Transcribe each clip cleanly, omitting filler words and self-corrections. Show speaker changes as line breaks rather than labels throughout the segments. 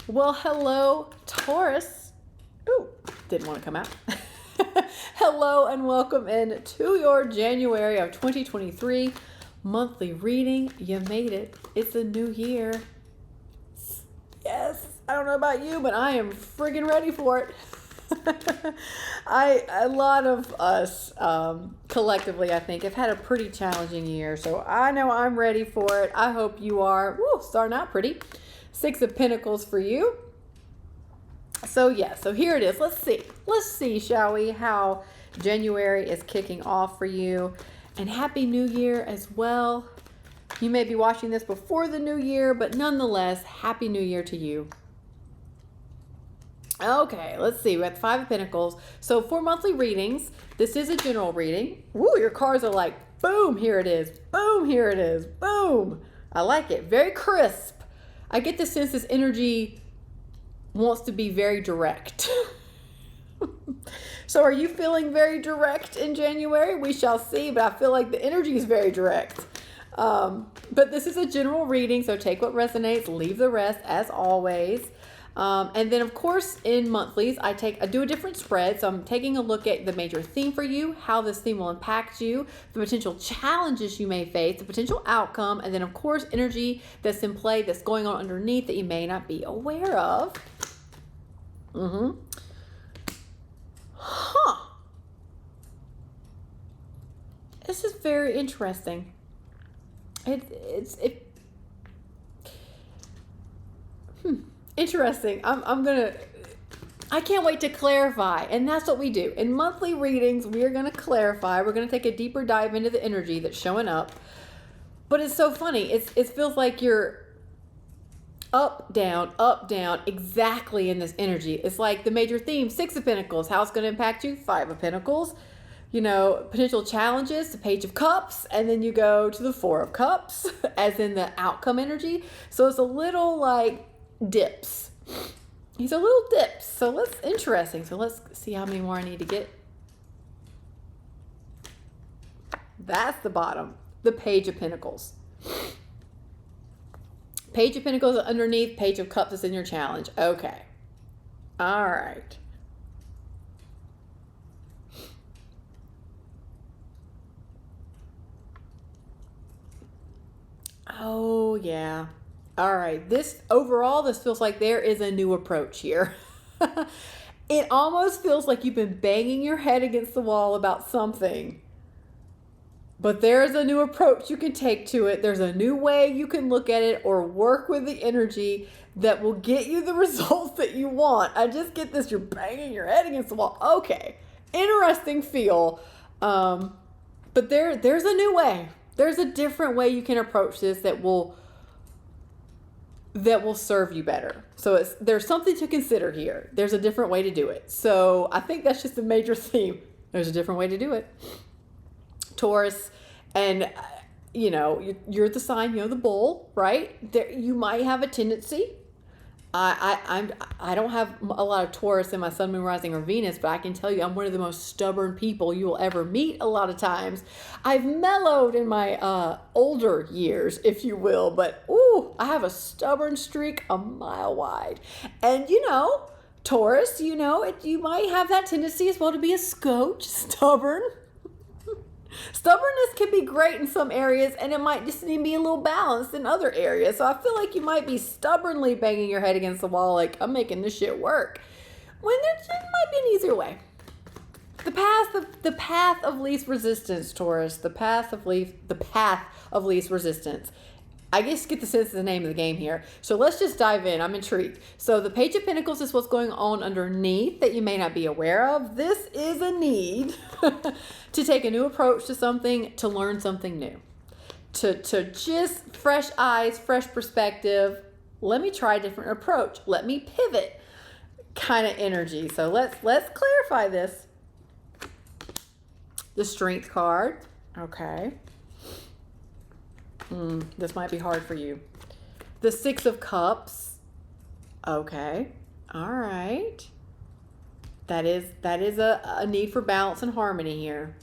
Well, hello, Taurus. Ooh, didn't want to come out. Hello and welcome in to your January of 2023 monthly reading. You made it. It's a new year. Yes, I don't know about you, but I am friggin' ready for it. A lot of us collectively, I think, have had a pretty challenging year. So I know I'm ready for it. I hope you are. Woo, starting out pretty. Six of Pentacles for you. So here it is. Let's see, shall we, how January is kicking off for you. And Happy New Year as well. You may be watching this before the new year, but nonetheless, Happy New Year to you. Okay, let's see. We have 5 of Pentacles. So for monthly readings, this is a general reading. Woo, your cards are like, boom, here it is. Boom, here it is. Boom. I like it. Very crisp. I get the sense this energy wants to be very direct. So are you feeling very direct in January? We shall see, but I feel like the energy is very direct. But this is a general reading, so take what resonates, leave the rest as always. And then of course in monthlies, I do a different spread. So I'm taking a look at the major theme for you, how this theme will impact you, the potential challenges you may face, the potential outcome, and then of course energy that's in play that's going on underneath that you may not be aware of. This is very interesting. Interesting. I can't wait to clarify. And that's what we do. In monthly readings, we are going to clarify. We're going to take a deeper dive into the energy that's showing up. But it's so funny. It feels like you're up, down, exactly in this energy. It's like the major theme, 6 of Pentacles. How it's going to impact you? 5 of Pentacles. You know, potential challenges, the Page of Cups, and then you go to the 4 of Cups, as in the outcome energy. So it's a little like dips. He's a little dips. So interesting. So let's see how many more I need to get. That's the bottom. The Page of Pentacles. Page of Pentacles underneath, Page of Cups is in your challenge. Okay. All right. Oh, yeah. All right. This feels like there is a new approach here. It almost feels like you've been banging your head against the wall about something. But there's a new approach you can take to it. There's a new way you can look at it or work with the energy that will get you the results that you want. I just get this, you're banging your head against the wall. Okay. Interesting feel. But there's a new way. There's a different way you can approach this that will serve you better. So there's something to consider here. There's a different way to do it. So I think that's just a major theme. There's a different way to do it. Taurus, and you're the sign, the bull, right? There, you might have a tendency. I don't have a lot of Taurus in my sun, moon, rising, or Venus, but I can tell you I'm one of the most stubborn people you will ever meet a lot of times. I've mellowed in my older years, if you will, but I have a stubborn streak a mile wide. And Taurus, you might have that tendency as well to be a scotch, stubborn. Stubbornness can be great in some areas, and it might just need to be a little balanced in other areas. So I feel like you might be stubbornly banging your head against the wall like, I'm making this shit work, when there might be an easier way. The path of least resistance, Taurus. The path of least resistance. I guess get the sense of the name of the game here. So let's just dive in. I'm intrigued. So the Page of Pentacles is what's going on underneath that you may not be aware of. This is a need to take a new approach to something, to learn something new. To just fresh eyes, fresh perspective. Let me try a different approach. Let me pivot kind of energy. So let's clarify this. The Strength card. Okay. This might be hard for you. The 6 of Cups. Okay. All right. That is a need for balance and harmony here.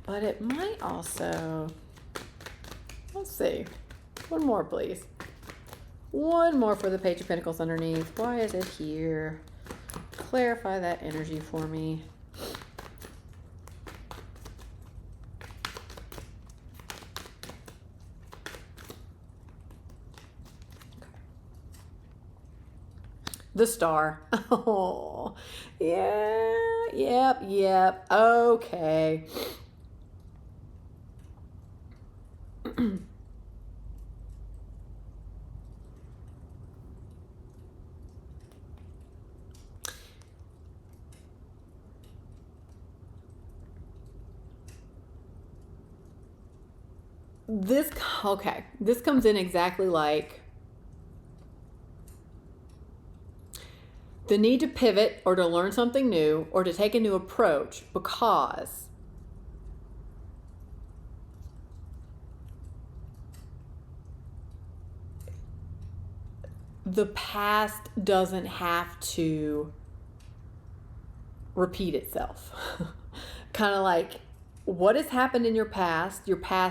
But it might also, let's see. One more, please. One more for the Page of Pentacles underneath. Why is it here? Clarify that energy for me. The Star. Oh, yeah, yep. Okay. This comes in exactly like the need to pivot or to learn something new or to take a new approach because the past doesn't have to repeat itself. Kind of like what has happened in your past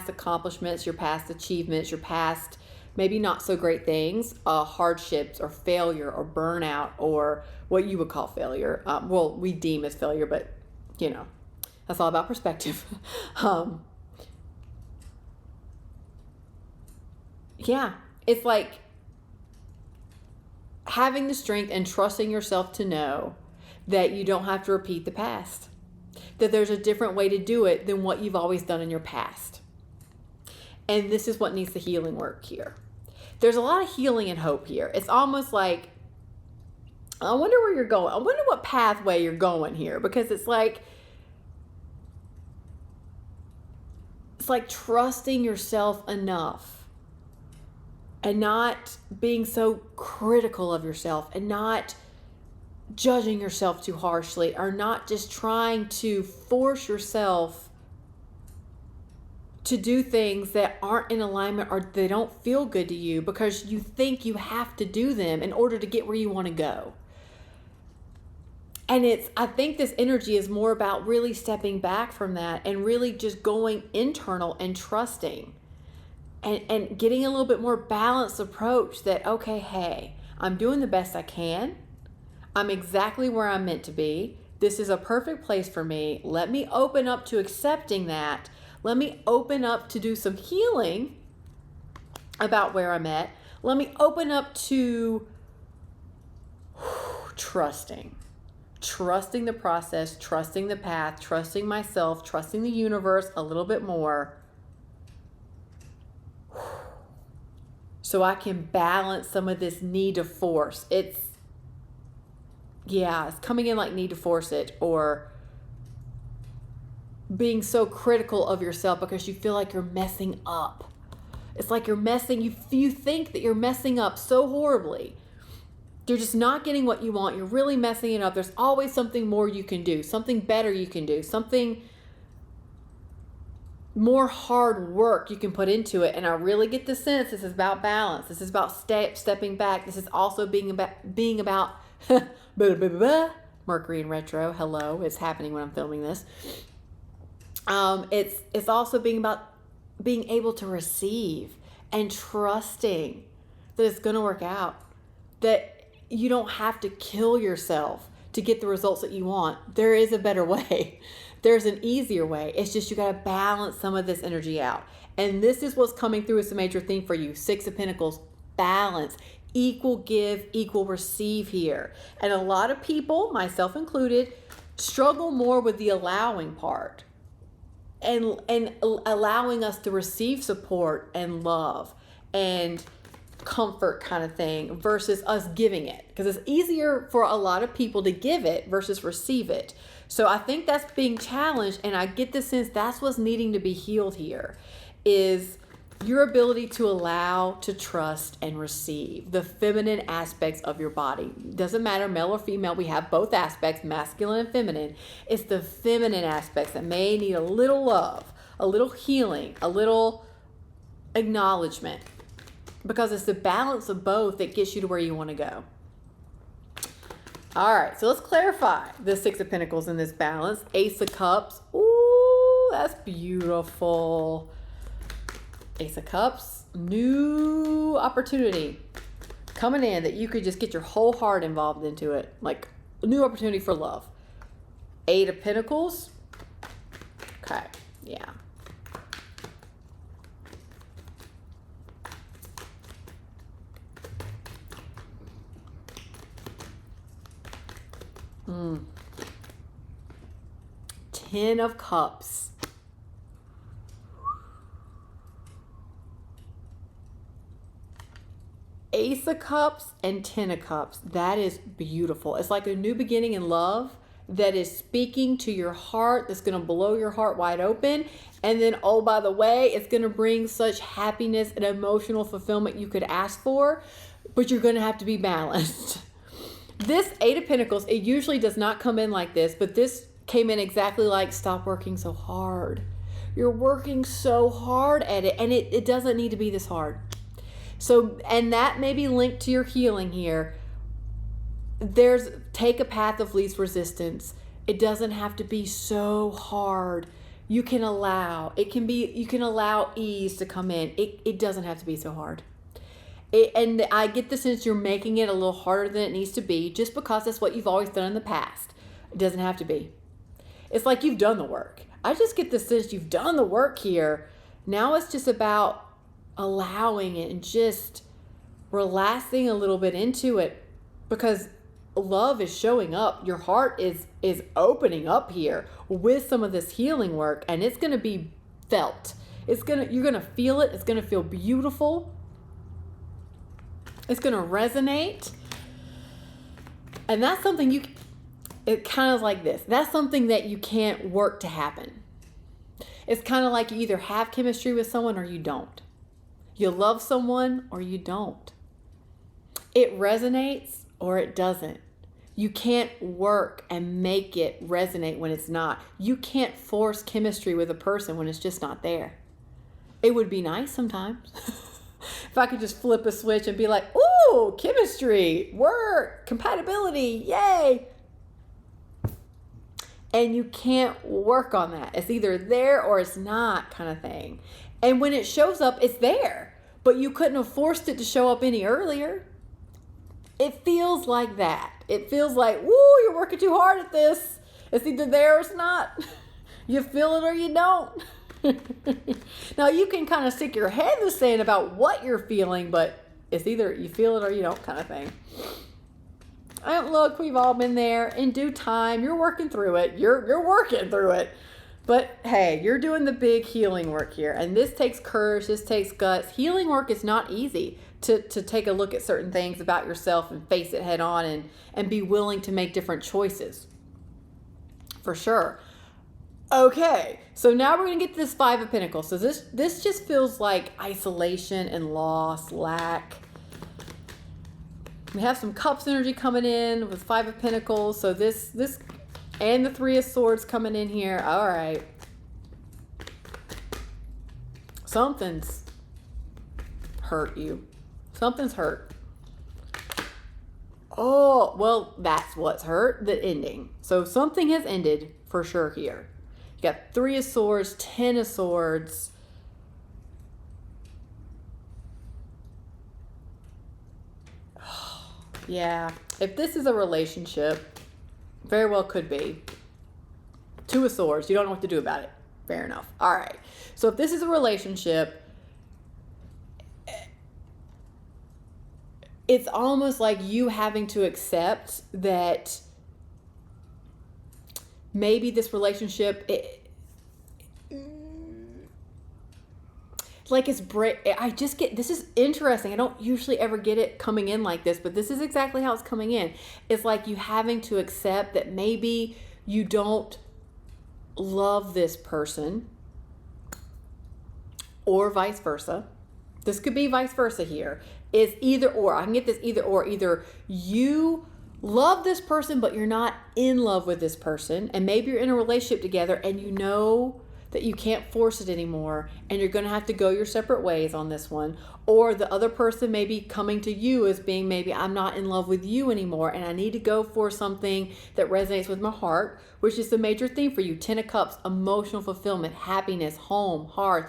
accomplishments, your past achievements, your past maybe not so great things, hardships or failure or burnout or what you would call failure. Well, we deem as failure, but you know, that's all about perspective. Yeah, it's like having the strength and trusting yourself to know that you don't have to repeat the past, that there's a different way to do it than what you've always done in your past. And this is what needs the healing work here. There's a lot of healing and hope here. It's almost like, I wonder where you're going. I wonder what pathway you're going here, because it's like trusting yourself enough and not being so critical of yourself and not judging yourself too harshly, or not just trying to force yourself to do things that aren't in alignment or they don't feel good to you because you think you have to do them in order to get where you want to go. And I think this energy is more about really stepping back from that and really just going internal and trusting and getting a little bit more balanced approach that, okay, hey, I'm doing the best I can. I'm exactly where I'm meant to be. This is a perfect place for me. Let me open up to accepting that. Let me open up to do some healing about where I'm at. Let me open up to trusting the process, trusting the path, trusting myself, trusting the universe a little bit more, so I can balance some of this need to force. It's coming in like need to force it, or being so critical of yourself because you feel like you're messing up. It's like you think that you're messing up so horribly. You're just not getting what you want. You're really messing it up. There's always something more you can do, something better you can do, something more hard work you can put into it. And I really get the sense this is about balance. This is about stepping back. This is also being about Mercury in retro. Hello, it's happening when I'm filming this. It's also being about being able to receive and trusting that it's going to work out, that you don't have to kill yourself to get the results that you want. There is a better way. There's an easier way. It's just you got to balance some of this energy out. And this is what's coming through as a major theme for you. 6 of Pentacles, balance, equal give, equal receive here. And a lot of people, myself included, struggle more with the allowing part and allowing us to receive support and love and comfort kind of thing versus us giving it, because it's easier for a lot of people to give it versus receive it. So I think that's being challenged, and I get the sense that's what's needing to be healed here, is your ability to allow, to trust, and receive the feminine aspects of your body. Doesn't matter male or female, we have both aspects, masculine and feminine. It's the feminine aspects that may need a little love, a little healing, a little acknowledgement, because it's the balance of both that gets you to where you want to go. All right, so let's clarify the 6 of Pentacles in this balance. Ace of Cups. Ooh, that's beautiful. Ace of Cups, new opportunity. coming in that you could just get your whole heart involved into it, like a new opportunity for love. 8 of Pentacles. Okay, yeah. Mm. 10 of Cups. Ace of Cups and 10 of Cups. That is beautiful. It's like a new beginning in love that is speaking to your heart, that's going to blow your heart wide open. And then, oh, by the way, it's going to bring such happiness and emotional fulfillment you could ask for, but you're going to have to be balanced. This 8 of Pentacles, it usually does not come in like this, but this came in exactly like, stop working so hard. You're working so hard at it, and it doesn't need to be this hard. So, and that may be linked to your healing here. Take a path of least resistance. It doesn't have to be so hard. You can allow ease to come in. It doesn't have to be so hard. And I get the sense you're making it a little harder than it needs to be just because that's what you've always done in the past. It doesn't have to be. It's like you've done the work. I just get the sense you've done the work here. Now it's just about allowing it and just relaxing a little bit into it, because love is showing up. Your heart is opening up here with some of this healing work, and it's going to be felt. You're going to feel it. It's going to feel beautiful. It's going to resonate. And that's something it kind of like this. That's something that you can't work to happen. It's kind of like you either have chemistry with someone or you don't. You love someone or you don't. It resonates or it doesn't. You can't work and make it resonate when it's not. You can't force chemistry with a person when it's just not there. It would be nice sometimes. If I could just flip a switch and be like, ooh, chemistry, work, compatibility, yay. And you can't work on that. It's either there or it's not, kind of thing. And when it shows up, it's there. But you couldn't have forced it to show up any earlier. It feels like that. It feels like, woo, you're working too hard at this. It's either there or it's not. You feel it or you don't. Now, you can kind of stick your head in the sand about what you're feeling, but it's either you feel it or you don't, kind of thing. And look, we've all been there. In due time, you're working through it. You're working through it. But hey, you're doing the big healing work here. And this takes courage. This takes guts. Healing work is not easy. To take a look at certain things about yourself and face it head on and be willing to make different choices. For sure. Okay, so now we're going to get to this 5 of Pentacles. So this just feels like isolation and loss, lack. We have some Cups energy coming in with 5 of Pentacles. So this and the 3 of Swords coming in here. All right. Something's hurt you. Something's hurt. Oh, well, that's what's hurt, the ending. So something has ended for sure here. You got 3 of Swords, 10 of Swords. Yeah, if this is a relationship, very well could be. 2 of Swords, you don't know what to do about it. Fair enough. All right. So if this is a relationship, it's almost like you having to accept that maybe this relationship, like it's I just get, this is interesting. I don't usually ever get it coming in like this, but this is exactly how it's coming in. It's like you having to accept that maybe you don't love this person, or vice versa. This could be vice versa here. It's either or. I can get this either or. Either you love this person, but you're not in love with this person. And maybe you're in a relationship together and you know that you can't force it anymore. And you're going to have to go your separate ways on this one. Or the other person may be coming to you as being, maybe I'm not in love with you anymore. And I need to go for something that resonates with my heart, which is the major theme for you. 10 of Cups, emotional fulfillment, happiness, home, hearth.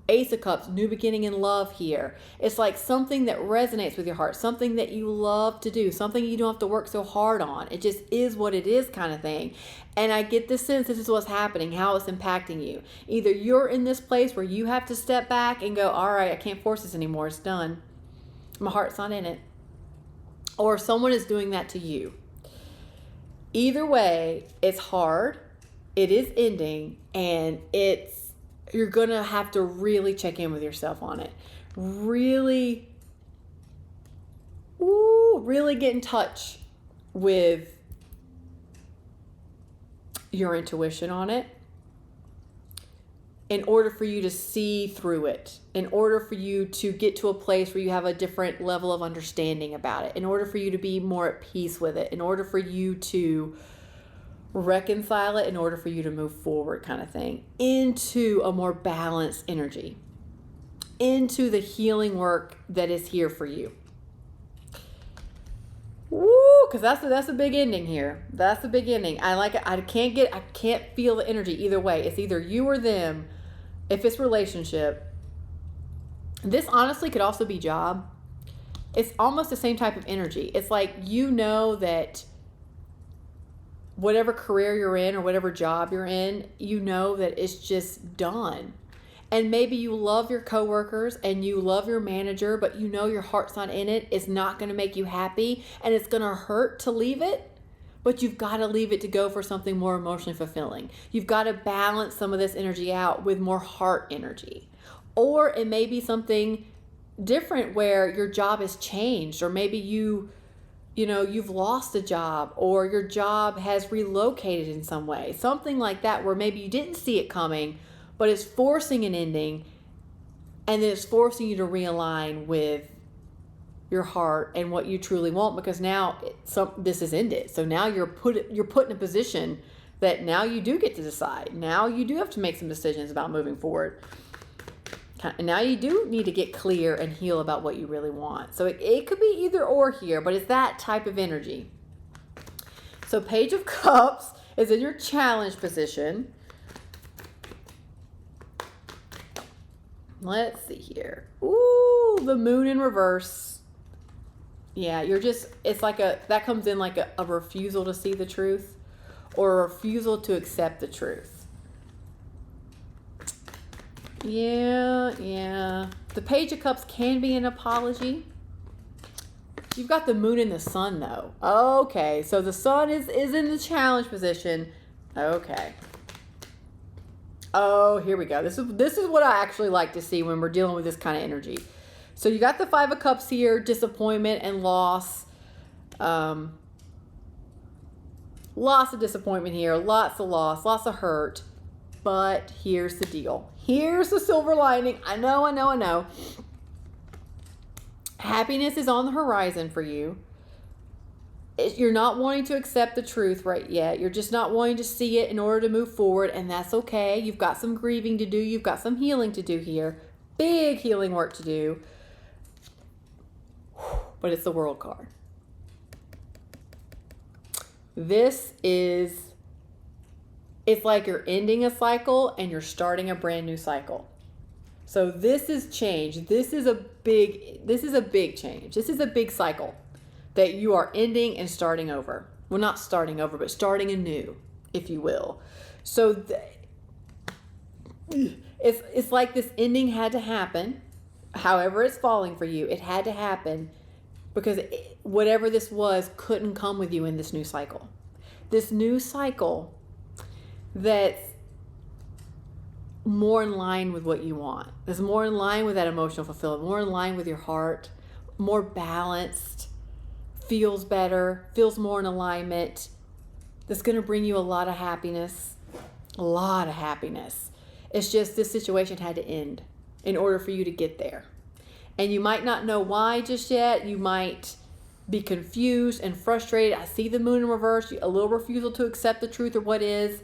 Ace of Cups, new beginning in love here. It's like something that resonates with your heart, something that you love to do, something you don't have to work so hard on. It just is what it is kind of thing. And I get the sense this is what's happening, how it's impacting you. Either you're in this place where you have to step back and go, all right, I can't force this anymore. It's done. My heart's not in it. Or someone is doing that to you. Either way, it's hard. It is ending, and you're going to have to really check in with yourself on it. Really get in touch with your intuition on it in order for you to see through it, in order for you to get to a place where you have a different level of understanding about it, in order for you to be more at peace with it, in order for you to reconcile it, in order for you to move forward kind of thing, into a more balanced energy, into the healing work that is here for you. Woo, because that's a big ending here. That's the big ending. I like it. I can't feel the energy either way. It's either you or them. If it's relationship, this honestly could also be job. It's almost the same type of energy. It's like, you know that whatever career you're in or whatever job you're in, you know that it's just done. And maybe you love your coworkers and you love your manager, but you know your heart's not in it. It's not going to make you happy, and it's going to hurt to leave it. But you've got to leave it to go for something more emotionally fulfilling. You've got to balance some of this energy out with more heart energy. Or it may be something different where your job has changed, or maybe you've lost a job, or your job has relocated in some way. Something like that, where maybe you didn't see it coming, but it's forcing an ending, and then it's forcing you to realign with your heart and what you truly want, because now this is ended. So now you're put in a position that now you do get to decide. Now you do have to make some decisions about moving forward. And now you do need to get clear and heal about what you really want. So it could be either or here, but it's that type of energy. So Page of Cups is in your challenge position. Let's see here. Ooh, the Moon in reverse. Yeah, it's like that comes in like a refusal to see the truth, or a refusal to accept the truth. Yeah. The Page of Cups can be an apology. You've got the Moon and the Sun though. Okay, so the Sun is in the challenge position. Okay. Oh, here we go. This is what I actually like to see when we're dealing with this kind of energy. So you got the Five of Cups here, disappointment and loss. Lots of disappointment here, lots of loss, lots of hurt. But here's the deal. Here's the silver lining. I know. Happiness is on the horizon for you. You're not wanting to accept the truth right yet. You're just not wanting to see it in order to move forward, and that's okay. You've got some grieving to do. You've got some healing to do here. Big healing work to do. But it's the World card. It's like you're ending a cycle and you're starting a brand new cycle. So this is change. This is a big change. This is a big cycle that you are ending and starting over. Well, not starting over, but starting anew, if you will. So it's like this ending had to happen. However it's falling for you, it had to happen because whatever this was couldn't come with you in this new cycle. This new cycle that's more in line with what you want. That's more in line with that emotional fulfillment, more in line with your heart, more balanced, feels better, feels more in alignment. That's going to bring you a lot of happiness. A lot of happiness. It's just this situation had to end in order for you to get there. And you might not know why just yet. You might be confused and frustrated. I see the Moon in reverse, a little refusal to accept the truth or what is.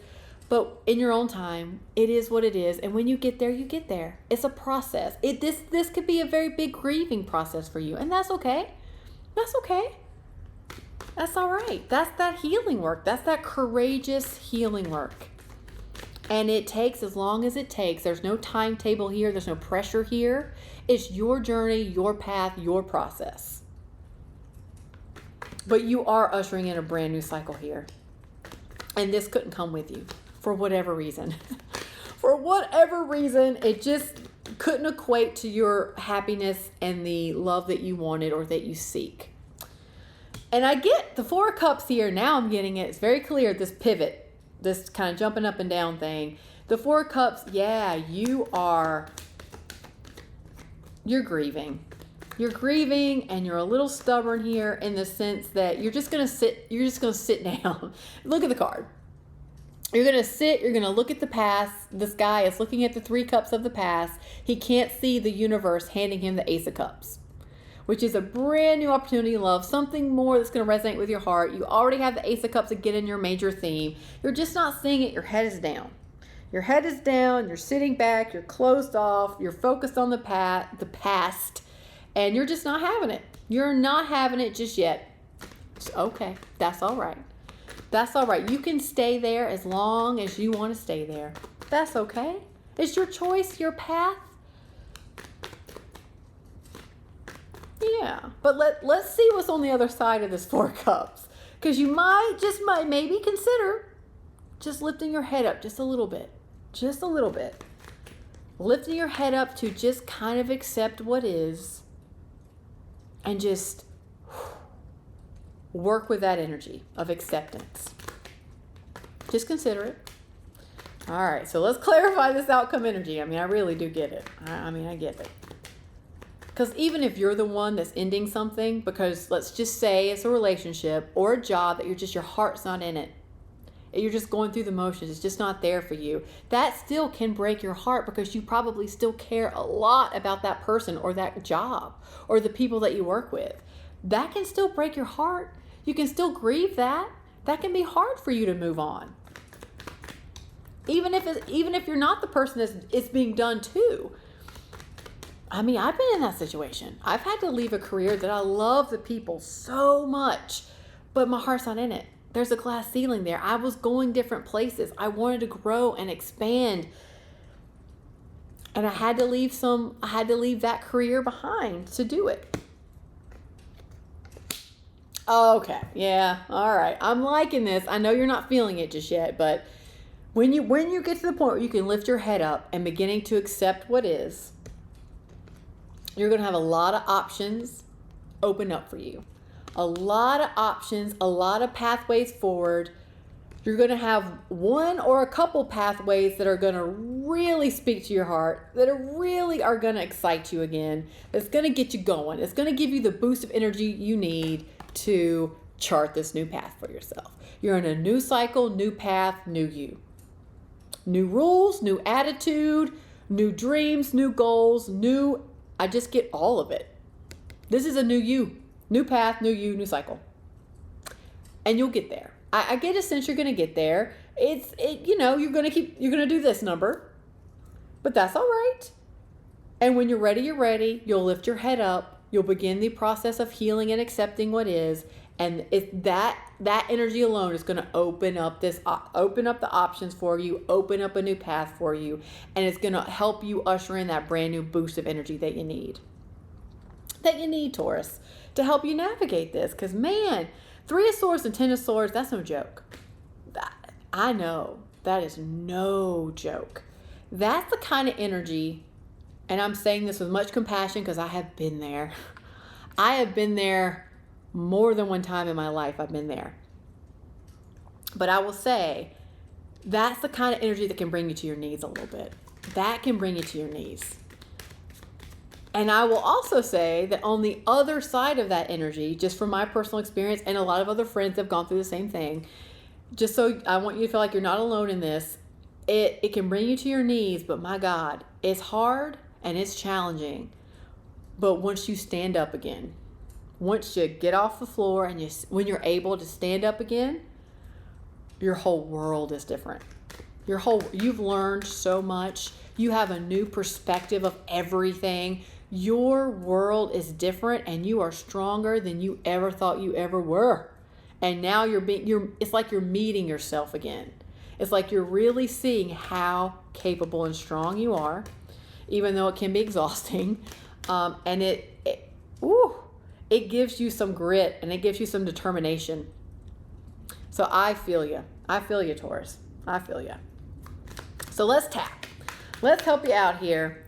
But in your own time, it is what it is. And when you get there, you get there. It's a process. This could be a very big grieving process for you. And that's okay. That's okay. That's all right. That's that healing work. That's that courageous healing work. And it takes as long as it takes. There's no timetable here. There's no pressure here. It's your journey, your path, your process. But you are ushering in a brand new cycle here. And this couldn't come with you for whatever reason. For whatever reason, it just couldn't equate to your happiness and the love that you wanted or that you seek. And I get the Four of Cups here. Now I'm getting it. It's very clear, this pivot, this kind of jumping up and down thing. The Four of Cups, yeah, you're grieving. You're grieving and you're a little stubborn here in the sense that you're just going to sit down. Look at the card. You're going to sit, you're going to look at the past. This guy is looking at the Three Cups of the past. He can't see the universe handing him the Ace of Cups, which is a brand new opportunity in love, something more that's going to resonate with your heart. You already have the Ace of Cups again in your major theme. You're just not seeing it. Your head is down. Your head is down. You're sitting back. You're closed off. You're focused on the past, and you're just not having it. You're not having it just yet. It's okay. That's all right. That's all right. You can stay there as long as you want to stay there. That's okay. It's your choice, your path. Yeah, but let's see what's on the other side of this Four of Cups. Because you might maybe consider just lifting your head up just a little bit. Just a little bit. Lifting your head up to just kind of accept what is and just work with that energy of acceptance. Just consider it. All right, so let's clarify this outcome energy. I mean, I really do get it. I get it. Because even if you're the one that's ending something, because let's just say it's a relationship or a job that your heart's not in it. You're just going through the motions. It's just not there for you. That still can break your heart because you probably still care a lot about that person or that job or the people that you work with. That can still break your heart. You can still grieve that. That can be hard for you to move on. Even if you're not the person that it's being done to. I mean, I've been in that situation. I've had to leave a career that I love the people so much, but my heart's not in it. There's a glass ceiling there. I was going different places. I wanted to grow and expand. And I had to leave that career behind to do it. Okay. Yeah. All right. I'm liking this. I know you're not feeling it just yet, but when you get to the point where you can lift your head up and beginning to accept what is, you're going to have a lot of options open up for you. A lot of options, a lot of pathways forward. You're going to have one or a couple pathways that are going to really speak to your heart, that really are going to excite you again, that's going to get you going. It's going to give you the boost of energy you need to chart this new path for yourself. You're in a new cycle, new path, new you. New rules, new attitude, new dreams, new goals, I just get all of it. This is a new you, new path, new you, new cycle. And you'll get there. I get a sense you're going to get there. You're going to do this number, but that's all right. And when you're ready, you'll lift your head up. You'll begin the process of healing and accepting what is. And that energy alone is going to open up the options for you, open up a new path for you, and it's going to help you usher in that brand new boost of energy that you need. Taurus, to help you navigate this. Because, man, 3 of Swords and 10 of Swords, that's no joke. I know. That is no joke. That's the kind of energy, and I'm saying this with much compassion because I have been there. I have been there more than one time in my life. I've been there. But I will say, that's the kind of energy that can bring you to your knees a little bit. That can bring you to your knees. And I will also say that on the other side of that energy, just from my personal experience, and a lot of other friends have gone through the same thing, just so I want you to feel like you're not alone in this, it can bring you to your knees, but my God, it's hard and it's challenging. But once you stand up again, once you get off the floor and when you're able to stand up again, your whole world is different. You've learned so much. You have a new perspective of everything. Your world is different and you are stronger than you ever thought you ever were. And now it's like you're meeting yourself again. It's like you're really seeing how capable and strong you are, even though it can be exhausting. And it gives you some grit and it gives you some determination. So I feel you. I feel you, Taurus. I feel you. So let's tap. Let's help you out here.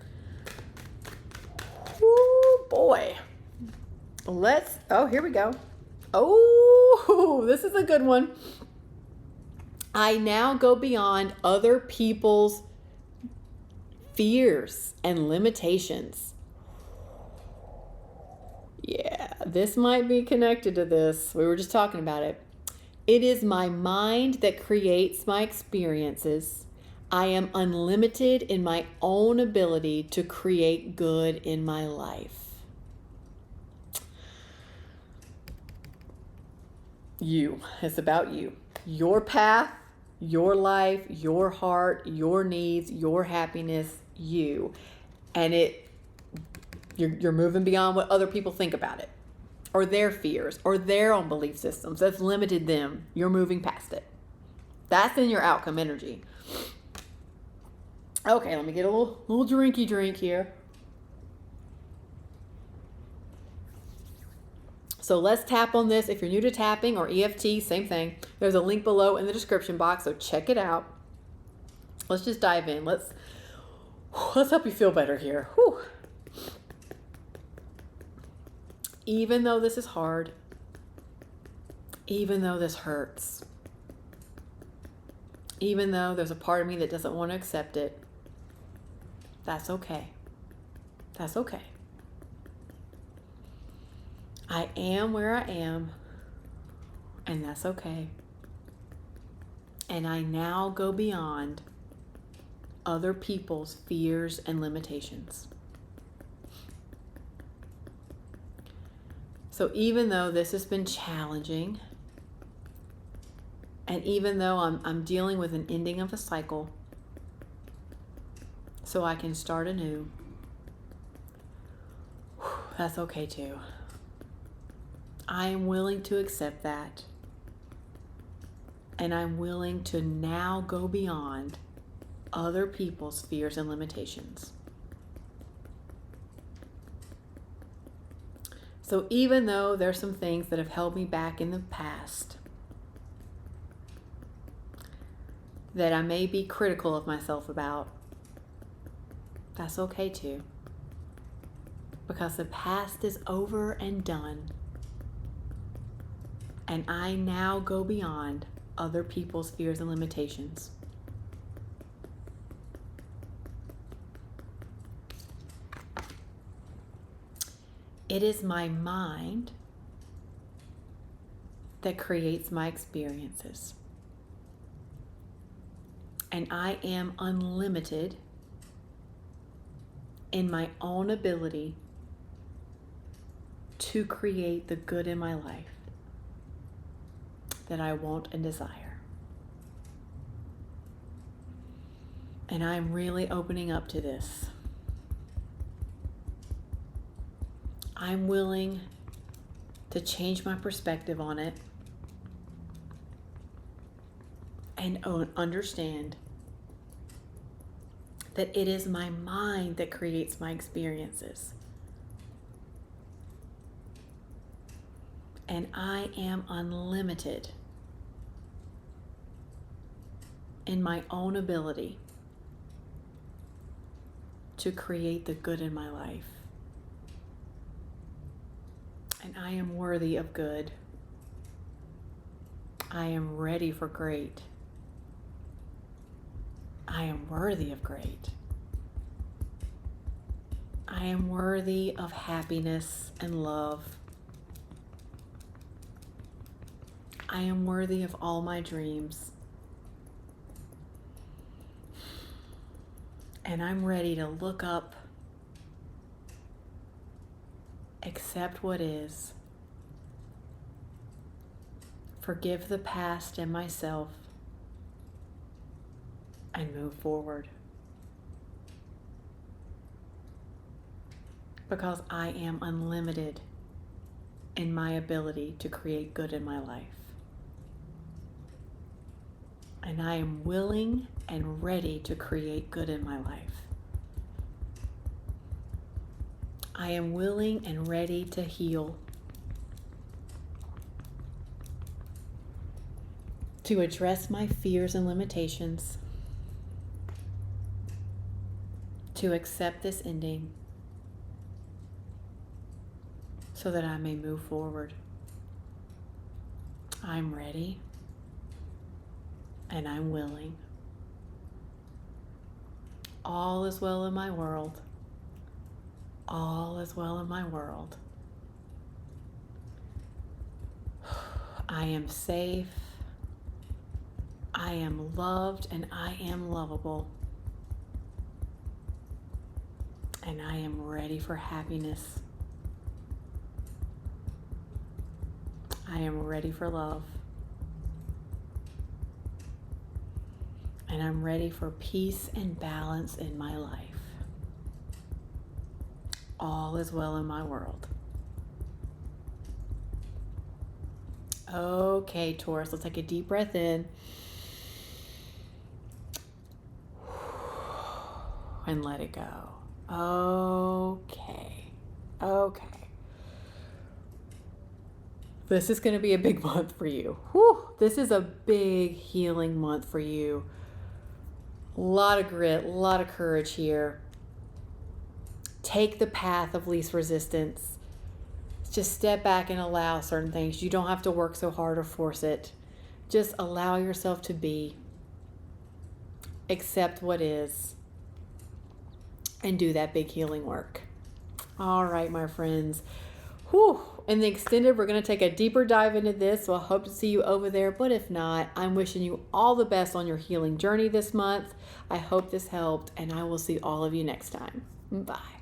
Woo, boy. Here we go. Oh, this is a good one. I now go beyond other people's fears and limitations. Yeah, this might be connected to this. We were just talking about it. It is my mind that creates my experiences. I am unlimited in my own ability to create good in my life. It's about you. Your path, your life, your heart, your needs, your happiness, you. And you're moving beyond what other people think about it, or their fears, or their own belief systems. That's limited them. You're moving past it. That's in your outcome energy. Okay, let me get a little drinky drink here. So let's tap on this. If you're new to tapping or EFT, same thing. There's a link below in the description box, so check it out. Let's just dive in. Let's help you feel better here. Whew. Even though this is hard, even though this hurts, even though there's a part of me that doesn't want to accept it, that's okay. That's okay. I am where I am, and that's okay. And I now go beyond other people's fears and limitations. So even though this has been challenging, and even though I'm dealing with an ending of a cycle, so I can start anew, that's okay too. I am willing to accept that. And I'm willing to now go beyond other people's fears and limitations. So even though there's some things that have held me back in the past, that I may be critical of myself about, that's okay too. Because the past is over and done. And I now go beyond other people's fears and limitations. It is my mind that creates my experiences. And I am unlimited in my own ability to create the good in my life that I want and desire. And I'm really opening up to this. I'm willing to change my perspective on it and understand that it is my mind that creates my experiences. And I am unlimited in my own ability to create the good in my life. And I am worthy of good. I am ready for great. I am worthy of great. I am worthy of happiness and love. I am worthy of all my dreams. And I'm ready to look up, accept what is, forgive the past and myself, and move forward. Because I am unlimited in my ability to create good in my life. And I am willing and ready to create good in my life. I am willing and ready to heal. To address my fears and limitations. To accept this ending so that I may move forward. I'm ready and I'm willing. All is well in my world. All is well in my world. I am safe. I am loved and I am lovable. And I am ready for happiness. I am ready for love. And I'm ready for peace and balance in my life. All is well in my world. Okay, Taurus, let's take a deep breath in. And let it go. Okay. This is going to be a big month for you. Whew. This is a big healing month for you. A lot of grit, a lot of courage here. Take the path of least resistance. Just step back and allow certain things. You don't have to work so hard or force it. Just allow yourself to be. Accept what is. And do that big healing work. All right, my friends. Whew. In the extended, we're going to take a deeper dive into this. So I hope to see you over there. But if not, I'm wishing you all the best on your healing journey this month. I hope this helped, and I will see all of you next time. Bye.